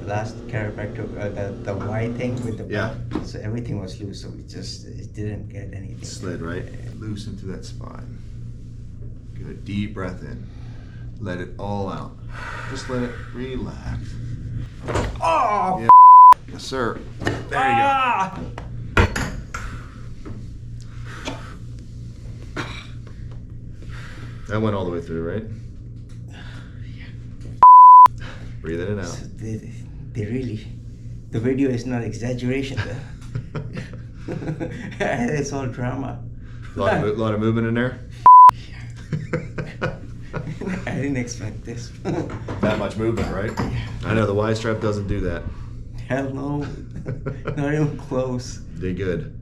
last chiropractor, the Y thing with the Yeah. so everything was loose, so it didn't get anything. Slid right loose into that spine. Good, deep breath in. Let it all out. Just let it relax. Oh! Yeah. Yes, sir. There you go. That went all the way through, right? Breathe in and out. So they really, the video is not exaggeration. It's all drama. lot of movement in there. I didn't expect this. That much movement, right? I know the Y strap doesn't do that. Hell no, not even close. Did good.